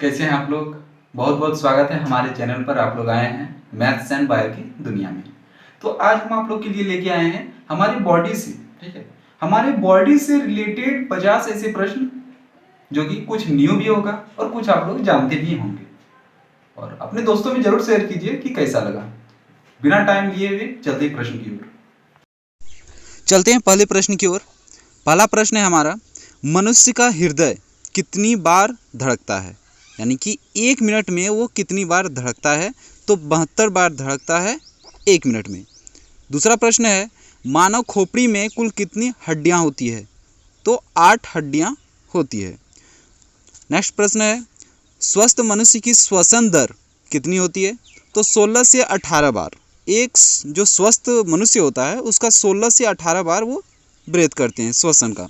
कैसे हैं आप लोग। बहुत बहुत स्वागत है हमारे चैनल पर। आप लोग आए हैं मैथ्स एंड बायो की दुनिया में। तो आज हम आप लोग के लिए लेके आए हैं हमारी बॉडी से, ठीक है, हमारे बॉडी से रिलेटेड 50 ऐसे प्रश्न जो कि कुछ न्यू भी होगा और कुछ आप लोग जानते भी होंगे। और अपने दोस्तों में जरूर शेयर कीजिए कि कैसा लगा। बिना टाइम लिए हुए चलते ही प्रश्न की ओर। चलते हैं पहले प्रश्न की ओर। पहला प्रश्न है हमारा, मनुष्य का हृदय कितनी बार धड़कता है, यानी कि 1 मिनट में वो कितनी बार धड़कता है। तो 72 बार धड़कता है 1 मिनट में। दूसरा प्रश्न है, मानव खोपड़ी में कुल कितनी हड्डियां होती है। तो 8 हड्डियां होती है। नेक्स्ट प्रश्न है, स्वस्थ मनुष्य की श्वसन दर कितनी होती है। तो 16 से 18 बार। एक जो स्वस्थ मनुष्य होता है उसका 16 से 18 बार वो ब्रेथ करते हैं श्वसन का।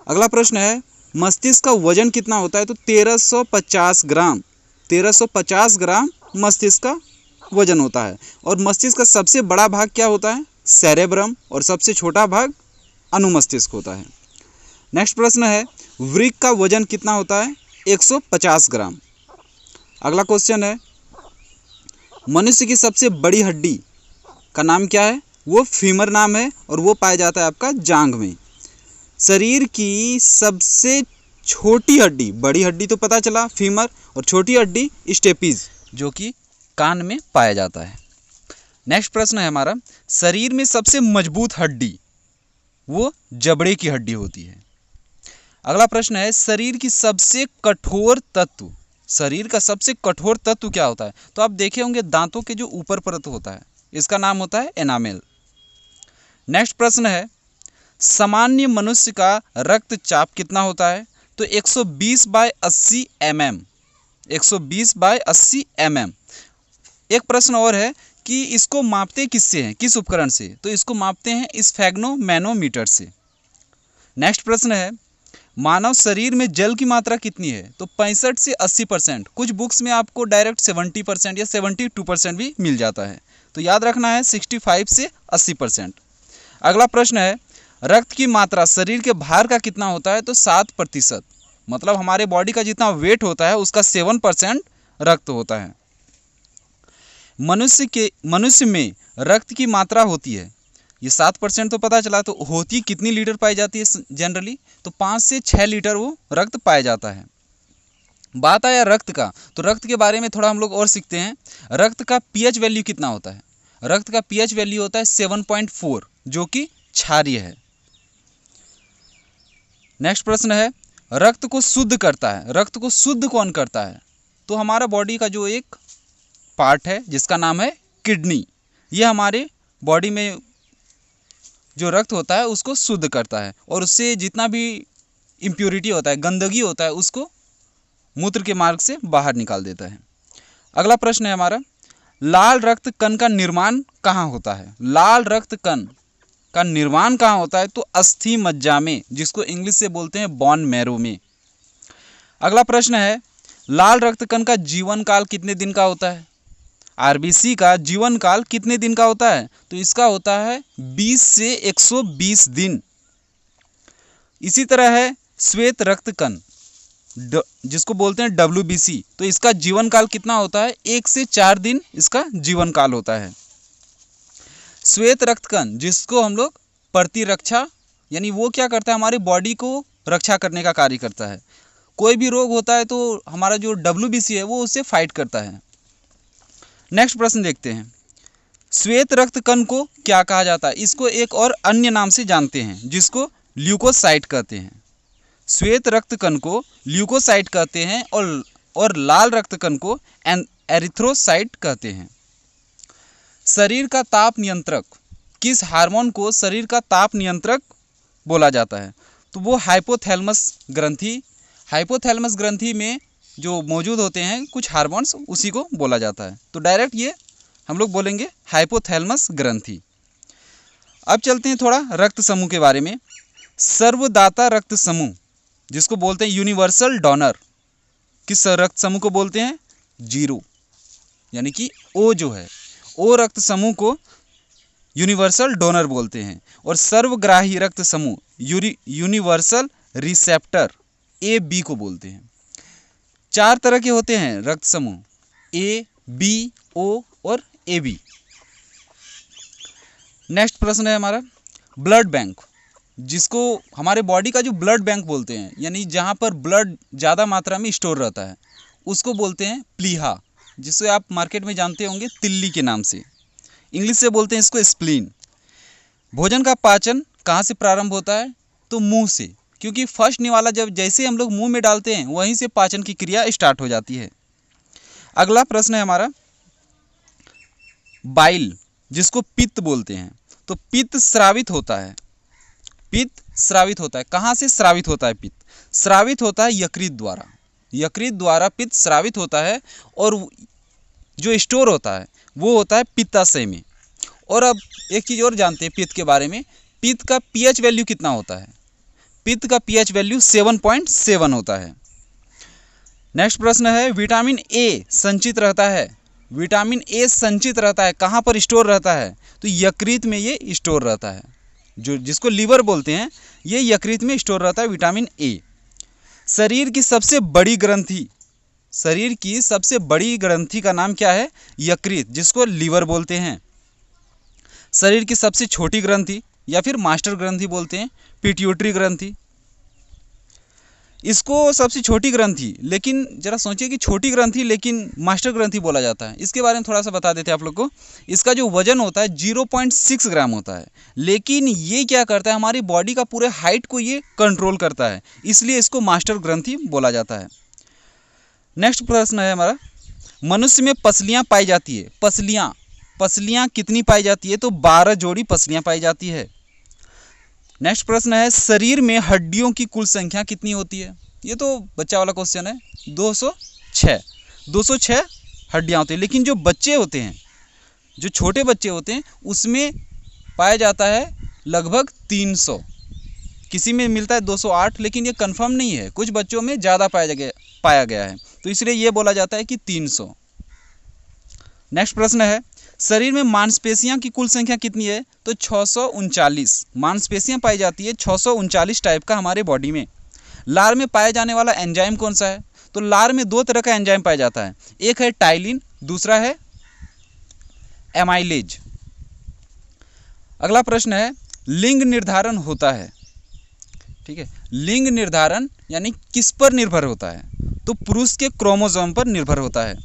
अगला प्रश्न है, मस्तिष्क का वजन कितना होता है। तो 1350 ग्राम। 1350 ग्राम मस्तिष्क का वजन होता है। और मस्तिष्क का सबसे बड़ा भाग क्या होता है, सेरेब्रम, और सबसे छोटा भाग अनुमस्तिष्क होता है। नेक्स्ट प्रश्न है, वृक्क का वजन कितना होता है, 150 ग्राम। अगला क्वेश्चन है, मनुष्य की सबसे बड़ी हड्डी का नाम क्या है। वो फीमर नाम है और वो पाया जाता है आपका जांघ में। शरीर की सबसे छोटी हड्डी, बड़ी हड्डी तो पता चला फीमर, और छोटी हड्डी स्टेपीज जो कि कान में पाया जाता है। नेक्स्ट प्रश्न है हमारा, शरीर में सबसे मजबूत हड्डी वो जबड़े की हड्डी होती है। अगला प्रश्न है, शरीर की सबसे कठोर तत्व, शरीर का सबसे कठोर तत्व क्या होता है। तो आप देखे होंगे दांतों के जो ऊपर परत होता है इसका नाम होता है एनामेल। नेक्स्ट प्रश्न है, सामान्य मनुष्य का रक्तचाप कितना होता है। तो 120/80 mm। 120/80 mm। एक प्रश्न और है कि इसको मापते किससे हैं, किस उपकरण से। तो इसको मापते हैं स्फेग्नोमैनोमीटर से। नेक्स्ट प्रश्न है, मानव शरीर में जल की मात्रा कितनी है। तो 65 से 80%। कुछ बुक्स में आपको डायरेक्ट 70% या 72% भी मिल जाता है, तो याद रखना है 65 से 80%। अगला प्रश्न है, रक्त की मात्रा शरीर के भार का कितना होता है। तो 7%। मतलब हमारे बॉडी का जितना वेट होता है उसका 7% रक्त होता है। मनुष्य में रक्त की मात्रा होती है, ये 7% तो पता चला, तो होती कितनी लीटर पाई जाती है जनरली। तो 5 से 6 लीटर वो रक्त पाया जाता है। बात आया रक्त का, तो रक्त के बारे में थोड़ा हम लोग और सीखते हैं। रक्त का पीएच वैल्यू कितना होता है। रक्त का पीएच वैल्यू होता है 7.4, जो कि क्षारीय है। नेक्स्ट प्रश्न है, रक्त को शुद्ध करता है, रक्त को शुद्ध कौन करता है। तो हमारा बॉडी का जो एक पार्ट है जिसका नाम है किडनी, ये हमारे बॉडी में जो रक्त होता है उसको शुद्ध करता है, और उससे जितना भी इम्प्योरिटी होता है, गंदगी होता है, उसको मूत्र के मार्ग से बाहर निकाल देता है। अगला प्रश्न है हमारा, लाल रक्त कण का निर्माण कहाँ होता है। लाल रक्त कण का निर्माण कहाँ होता है। तो अस्थि मज्जा में, जिसको इंग्लिश से बोलते हैं बोन मैरो में। अगला प्रश्न है, लाल रक्त कण का जीवन काल कितने दिन का होता है। आरबीसी का जीवन काल कितने दिन का होता है। तो इसका होता है 20 से 120 दिन। इसी तरह है श्वेत रक्त कण, जिसको बोलते हैं WBC, तो इसका जीवन काल कितना होता है, 1 से 4 दिन इसका जीवन काल होता है। श्वेत रक्त कण जिसको हम लोग प्रतिरक्षा, यानी वो क्या करता है, हमारी बॉडी को रक्षा करने का कार्य करता है। कोई भी रोग होता है तो हमारा जो WBC है वो उससे फाइट करता है। नेक्स्ट प्रश्न देखते हैं, श्वेत रक्त कण को क्या कहा जाता है। इसको एक और अन्य नाम से जानते हैं जिसको ल्यूकोसाइट कहते हैं। श्वेत रक्त कण को ल्यूकोसाइट कहते हैं और लाल रक्त कण को एरिथ्रोसाइट कहते हैं। शरीर का ताप नियंत्रक, किस हार्मोन को शरीर का ताप नियंत्रक बोला जाता है। तो वो हाइपोथैलेमस ग्रंथि, हाइपोथैलेमस ग्रंथि में जो मौजूद होते हैं कुछ हार्मोन्स, उसी को बोला जाता है। तो डायरेक्ट ये हम लोग बोलेंगे हाइपोथैलेमस ग्रंथि। अब चलते हैं थोड़ा रक्त समूह के बारे में। सर्वदाता रक्त समूह, जिसको बोलते हैं यूनिवर्सल डोनर, किस रक्त समूह को बोलते हैं, 0, यानी कि O जो है, O रक्त समूह को यूनिवर्सल डोनर बोलते हैं। और सर्वग्राही रक्त समूह यूनिवर्सल रिसेप्टर AB को बोलते हैं। 4 तरह के होते हैं रक्त समूह, ए, बी, ओ और ए बी। नेक्स्ट प्रश्न है हमारा ब्लड बैंक, जिसको हमारे बॉडी का जो ब्लड बैंक बोलते हैं, यानी जहाँ पर ब्लड ज़्यादा मात्रा में स्टोर रहता है, उसको बोलते हैं प्लीहा, जिसे आप मार्केट में जानते होंगे तिल्ली के नाम से। इंग्लिश से बोलते हैं इसको स्प्लीन। भोजन का पाचन कहाँ से प्रारंभ होता है? तो मुंह से, क्योंकि फर्स्ट निवाला जब जैसे हम लोग मुंह में डालते हैं वहीं से पाचन की क्रिया स्टार्ट हो जाती है। अगला प्रश्न है हमारा बाइल, जिसको पित्त बोलते हैं। तो पित्त स्रावित होता है, पित्त स्रावित होता है। कहाँ से स्रावित होता है पित्त? स्रावित होता है यकृत द्वारा, यकृत द्वारा पित्त स्रावित होता है और जो स्टोर होता है वो होता है पित्ताशय में। और अब एक चीज़ और जानते हैं पित्त के बारे में, पित्त का पीएच वैल्यू कितना होता है? पित्त का पीएच वैल्यू 7.7 होता है। नेक्स्ट प्रश्न है विटामिन ए संचित रहता है, विटामिन ए संचित रहता है, कहाँ पर स्टोर रहता है? तो यकृत में ये स्टोर रहता है, जो जिसको लीवर बोलते हैं, ये यकृत में स्टोर रहता है विटामिन ए। शरीर की सबसे बड़ी ग्रंथि, शरीर की सबसे बड़ी ग्रंथि का नाम क्या है? यकृत, जिसको लीवर बोलते हैं। शरीर की सबसे छोटी ग्रंथि या फिर मास्टर ग्रंथि बोलते हैं, पिट्यूटरी ग्रंथि। इसको सबसे छोटी ग्रंथि, लेकिन जरा सोचिए कि छोटी ग्रंथि लेकिन मास्टर ग्रंथि बोला जाता है। इसके बारे में थोड़ा सा बता देते हैं आप लोग को। इसका जो वजन होता है 0.6 ग्राम होता है, लेकिन ये क्या करता है, हमारी बॉडी का पूरे हाइट को ये कंट्रोल करता है, इसलिए इसको मास्टर ग्रंथि बोला जाता है। नेक्स्ट प्रश्न है हमारा मनुष्य में पसलियाँ पाई जाती है, पसलियाँ कितनी पाई जाती है? तो 12 जोड़ी पसलियाँ पाई जाती है। नेक्स्ट प्रश्न है शरीर में हड्डियों की कुल संख्या कितनी होती है? ये तो बच्चा वाला क्वेश्चन है। 206 हड्डियाँ होती है, लेकिन जो बच्चे होते हैं, जो छोटे बच्चे होते हैं, उसमें पाया जाता है लगभग 300। किसी में मिलता है 208, लेकिन ये कंफर्म नहीं है, कुछ बच्चों में ज़्यादा पाया गया है, तो इसलिए ये बोला जाता है कि 300। नेक्स्ट प्रश्न है शरीर में मांसपेशियां की कुल संख्या कितनी है? तो 639 मांसपेशियां पाई जाती है, 639 टाइप का हमारे बॉडी में। लार में पाया जाने वाला एंजाइम कौन सा है? तो लार में 2 तरह का एंजाइम पाया जाता है, एक है टाइलिन, दूसरा है एमाइलेज। अगला प्रश्न है लिंग निर्धारण होता है, ठीक है, लिंग निर्धारण यानी किस पर निर्भर होता है? तो पुरुष के क्रोमोसोम पर निर्भर होता है।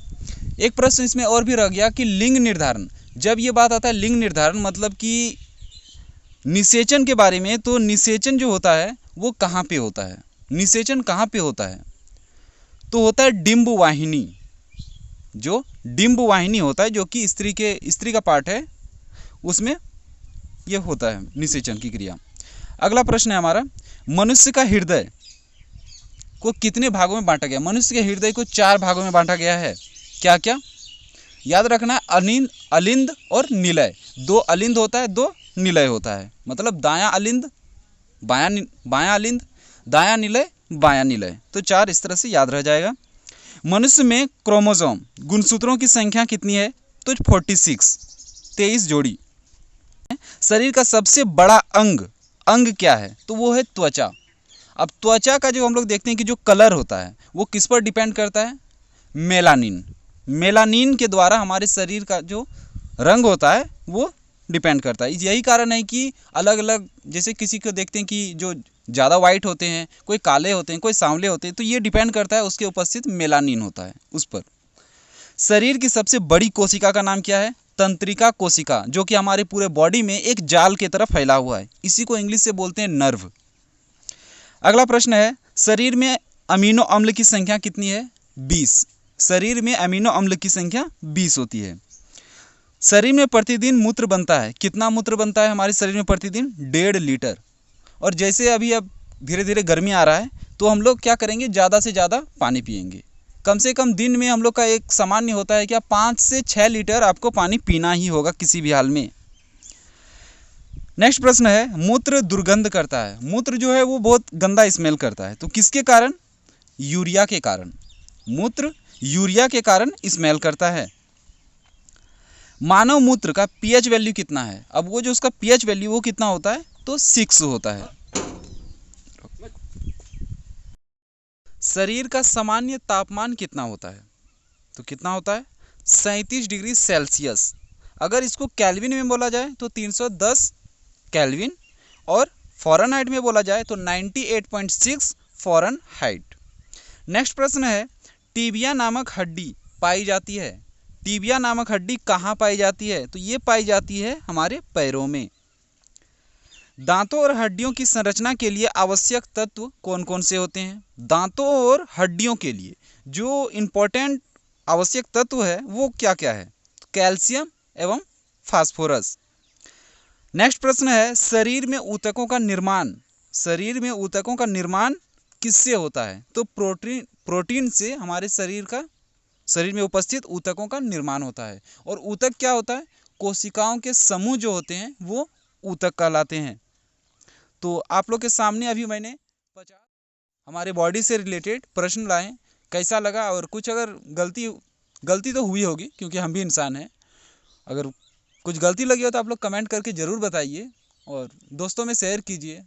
एक प्रश्न इसमें और भी रह गया कि लिंग निर्धारण, जब ये बात आता है लिंग निर्धारण मतलब कि निषेचन के बारे में, तो निषेचन जो होता है वो कहाँ पे होता है? निषेचन कहाँ पे होता है? तो होता है डिंब वाहिनी, जो डिंब वाहिनी होता है, जो कि स्त्री का पार्ट है, उसमें ये होता है निषेचन की क्रिया। अगला प्रश्न है हमारा मनुष्य का हृदय को कितने भागों में बांटा गया? मनुष्य के हृदय को 4 भागों में बांटा गया है। क्या क्या याद रखना? अलिंद और निलय। 2 अलिंद होता है, 2 निलय होता है, मतलब दायां अलिंद बायां अलिंद, दायां निलय बायां निलय, तो 4 इस तरह से याद रह जाएगा। मनुष्य में क्रोमोसोम गुणसूत्रों की संख्या कितनी है? तो 46, 23 जोड़ी। शरीर का सबसे बड़ा अंग क्या है? तो वो है त्वचा। अब त्वचा का जो हम लोग देखते हैं कि जो कलर होता है वो किस पर डिपेंड करता है? मेलानिन के द्वारा हमारे शरीर का जो रंग होता है वो डिपेंड करता है। यही कारण है कि अलग अलग, जैसे किसी को देखते हैं कि जो ज़्यादा वाइट होते हैं, कोई काले होते हैं, कोई सांवले होते हैं, तो ये डिपेंड करता है उसके उपस्थित मेलानिन होता है उस पर। शरीर की सबसे बड़ी कोशिका का नाम क्या है? तंत्रिका कोशिका, जो कि हमारे पूरे बॉडी में एक जाल की तरफ फैला हुआ है, इसी को इंग्लिश से बोलते हैं नर्व। अगला प्रश्न है शरीर में अमीनो अम्ल की संख्या कितनी है? 20। शरीर में अमीनो अम्ल की संख्या 20 होती है। शरीर में प्रतिदिन मूत्र बनता है, कितना मूत्र बनता है हमारे शरीर में प्रतिदिन? 1.5 लीटर। और जैसे अभी अब धीरे धीरे गर्मी आ रहा है, तो हम लोग क्या करेंगे? ज़्यादा से ज़्यादा पानी पिएंगे। कम से कम दिन में हम लोग का एक सामान्य होता है क्या 5 से 6 लीटर आपको पानी पीना ही होगा किसी भी हाल में। नेक्स्ट प्रश्न है मूत्र दुर्गंध करता है। मूत्र जो है वो बहुत गंदा स्मेल करता है, तो किसके कारण? यूरिया के कारण। मूत्र यूरिया के कारण स्मेल करता है। मानव मूत्र का पीएच वैल्यू कितना है? अब वो जो उसका पीएच वैल्यू वो कितना होता है? तो 6 होता है। शरीर का सामान्य तापमान कितना होता है? तो कितना होता है? 37 डिग्री सेल्सियस। अगर इसको केल्विन में बोला जाए तो 310 केल्विन, और फ़ारेनहाइट में बोला जाए तो 98.6 फ़ारेनहाइट। नेक्स्ट प्रश्न है, टीबिया नामक हड्डी पाई जाती है। टीबिया नामक हड्डी कहाँ पाई जाती है? तो ये पाई जाती है हमारे पैरों में। दांतों और हड्डियों की संरचना के लिए आवश्यक तत्व कौन कौन से होते हैं? दांतों और हड्डियों के लिए जो इम्पोर्टेंट आवश्यक तत्व है वो क्या क्या है? कैल्शियम एवं फास्फोरस। नेक्स्ट प्रश्न है, शरीर में ऊतकों का निर्माण किससे होता है? तो प्रोटीन से हमारे शरीर में उपस्थित ऊतकों का निर्माण होता है। और ऊतक क्या होता है? कोशिकाओं के समूह जो होते हैं वो ऊतक कहलाते हैं। तो आप लोग के सामने अभी मैंने 50 हमारे बॉडी से रिलेटेड प्रश्न लाए। कैसा लगा? और कुछ अगर गलती तो हुई होगी क्योंकि हम भी इंसान हैं। अगर कुछ गलती लगी हो तो आप लोग कमेंट करके ज़रूर बताइए और दोस्तों में शेयर कीजिए।